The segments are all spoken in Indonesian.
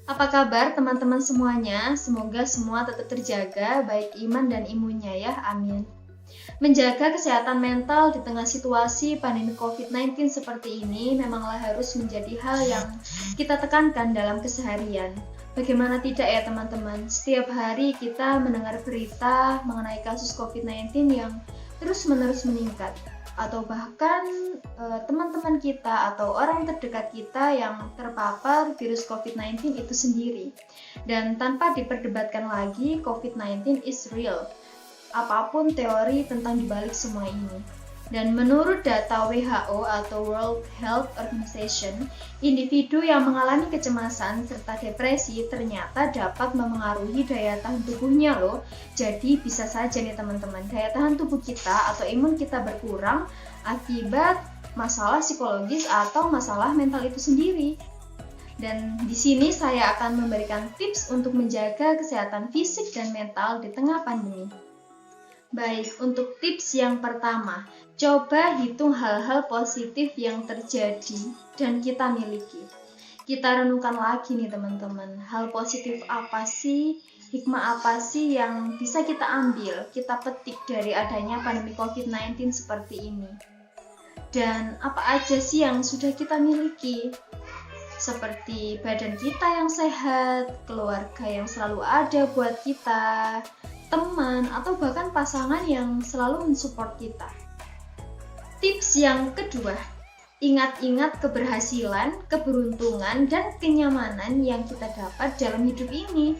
Apa kabar teman-teman semuanya? Semoga semua tetap terjaga, baik iman dan imunnya ya, amin. Menjaga kesehatan mental di tengah situasi pandemi COVID-19 seperti ini memanglah harus menjadi hal yang kita tekankan dalam keseharian. Bagaimana tidak ya teman-teman? Setiap hari kita mendengar berita mengenai kasus COVID-19 yang terus-menerus meningkat. Atau bahkan teman-teman kita atau orang terdekat kita yang terpapar virus COVID-19 itu sendiri. Dan tanpa diperdebatkan lagi, COVID-19 is real. Apapun teori tentang dibalik semua ini. Dan menurut data WHO atau World Health Organization, individu yang mengalami kecemasan serta depresi ternyata dapat memengaruhi daya tahan tubuhnya loh. Jadi bisa saja nih teman-teman, daya tahan tubuh kita atau imun kita berkurang akibat masalah psikologis atau masalah mental itu sendiri. Dan di sini saya akan memberikan tips untuk menjaga kesehatan fisik dan mental di tengah pandemi. Baik, untuk tips yang pertama, coba hitung hal-hal positif yang terjadi dan kita miliki. Kita renungkan lagi nih teman-teman, hal positif apa sih, hikmah apa sih yang bisa kita ambil, kita petik dari adanya pandemi COVID-19 seperti ini. Dan apa aja sih yang sudah kita miliki? Seperti badan kita yang sehat, keluarga yang selalu ada buat kita, teman, atau bahkan pasangan yang selalu mensupport kita. Tips yang kedua, ingat-ingat keberhasilan, keberuntungan, dan kenyamanan yang kita dapat dalam hidup ini.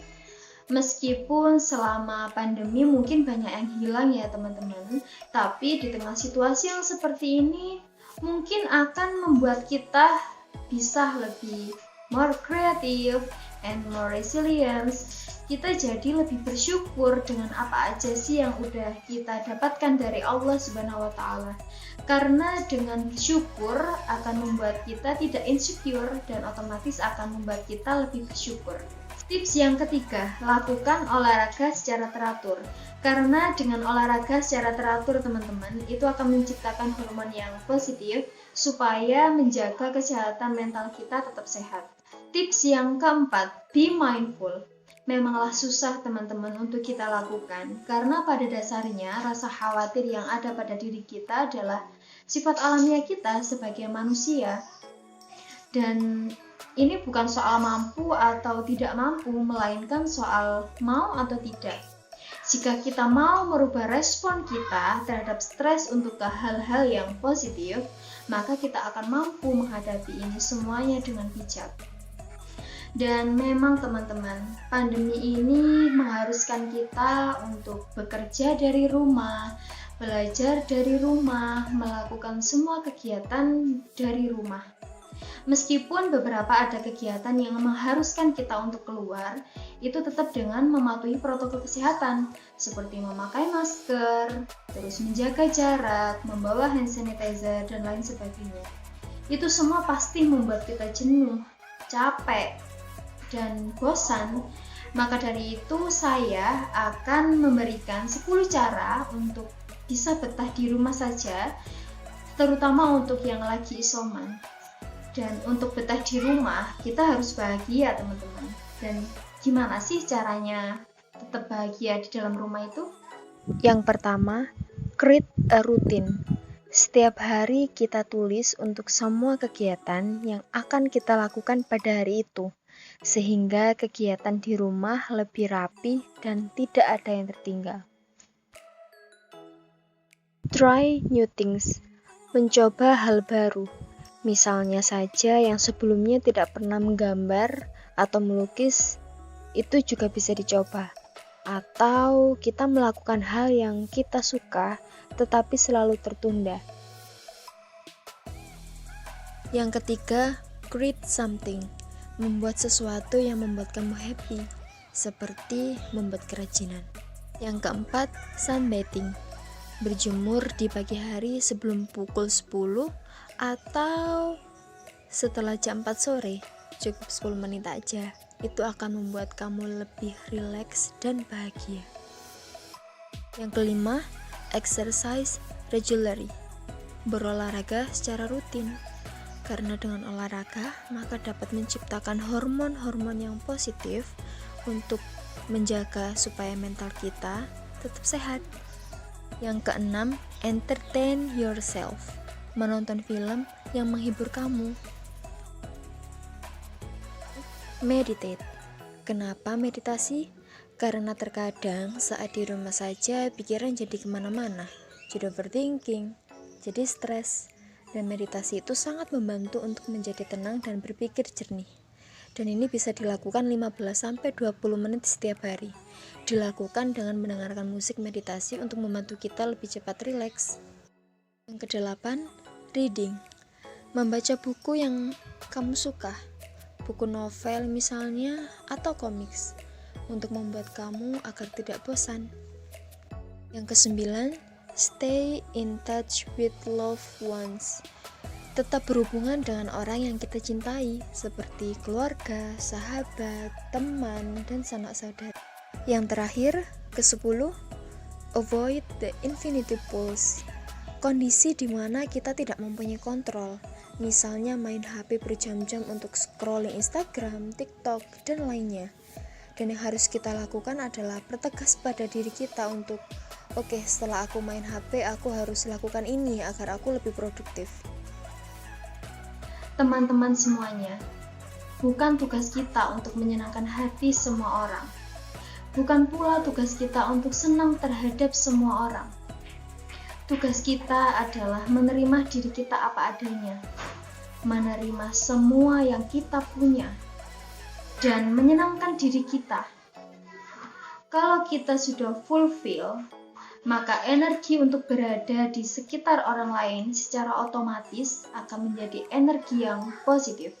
Meskipun selama pandemi mungkin banyak yang hilang ya teman-teman, tapi di tengah situasi yang seperti ini, mungkin akan membuat kita bisa lebih more creative and more resilience. Kita jadi lebih bersyukur dengan apa aja sih yang udah kita dapatkan dari Allah Subhanahu wa Ta'ala. Karena dengan bersyukur akan membuat kita tidak insecure dan otomatis akan membuat kita lebih bersyukur. Tips yang ketiga, lakukan olahraga secara teratur. Karena dengan olahraga secara teratur teman-teman, itu akan menciptakan hormon yang positif supaya menjaga kesehatan mental kita tetap sehat. Tips yang keempat, be mindful. Memanglah susah teman-teman untuk kita lakukan, karena pada dasarnya rasa khawatir yang ada pada diri kita adalah sifat alamiah kita sebagai manusia. Dan ini bukan soal mampu atau tidak mampu, melainkan soal mau atau tidak. Jika kita mau merubah respon kita terhadap stres untuk ke hal-hal yang positif, maka kita akan mampu menghadapi ini semuanya dengan bijak. Dan memang teman-teman, pandemi ini mengharuskan kita untuk bekerja dari rumah, belajar dari rumah, melakukan semua kegiatan dari rumah. Meskipun beberapa ada kegiatan yang mengharuskan kita untuk keluar, itu tetap dengan mematuhi protokol kesehatan, seperti memakai masker, terus menjaga jarak, membawa hand sanitizer, dan lain sebagainya. Itu semua pasti membuat kita jenuh, capek, dan bosan. Maka dari itu saya akan memberikan 10 cara untuk bisa betah di rumah saja, terutama untuk yang lagi isoman. Dan untuk betah di rumah, kita harus bahagia teman-teman. Dan gimana sih caranya tetap bahagia di dalam rumah itu? Yang pertama, create a routine. Setiap hari kita tulis untuk semua kegiatan yang akan kita lakukan pada hari itu, sehingga kegiatan di rumah lebih rapi dan tidak ada yang tertinggal. Try new things. Mencoba hal baru. Misalnya saja yang sebelumnya tidak pernah menggambar atau melukis, itu juga bisa dicoba. Atau kita melakukan hal yang kita suka tetapi selalu tertunda. Yang ketiga, create something. Membuat sesuatu yang membuat kamu happy, seperti membuat kerajinan. Yang keempat, sunbathing. Berjemur di pagi hari sebelum pukul 10 atau setelah jam 4 sore, cukup 10 menit aja. Itu akan membuat kamu lebih rileks dan bahagia. Yang kelima, exercise regularly. Berolahraga secara rutin. Karena dengan olahraga, maka dapat menciptakan hormon-hormon yang positif untuk menjaga supaya mental kita tetap sehat. Yang keenam, entertain yourself. Menonton film yang menghibur kamu. Meditate. Kenapa meditasi? Karena terkadang saat di rumah saja pikiran jadi kemana-mana, jadi overthinking, jadi stres. Dan meditasi itu sangat membantu untuk menjadi tenang dan berpikir jernih. Dan ini bisa dilakukan 15-20 menit setiap hari. Dilakukan dengan mendengarkan musik meditasi untuk membantu kita lebih cepat rileks. Yang kedelapan, reading. Membaca buku yang kamu suka. Buku novel misalnya, atau komiks. Untuk membuat kamu agar tidak bosan. Yang kesembilan, stay in touch with loved ones. Tetap berhubungan dengan orang yang kita cintai, seperti keluarga, sahabat, teman, dan sanak saudara. Yang terakhir, ke-10, avoid the infinity pools. Kondisi di mana kita tidak mempunyai kontrol, misalnya main HP berjam-jam untuk scrolling Instagram, TikTok, dan lainnya. Dan yang harus kita lakukan adalah bertegas pada diri kita untuk oke, setelah aku main HP, aku harus lakukan ini agar aku lebih produktif. Teman-teman semuanya, bukan tugas kita untuk menyenangkan hati semua orang. Bukan pula tugas kita untuk senang terhadap semua orang. Tugas kita adalah menerima diri kita apa adanya, menerima semua yang kita punya, dan menyenangkan diri kita. Kalau kita sudah fulfill, maka energi untuk berada di sekitar orang lain secara otomatis akan menjadi energi yang positif.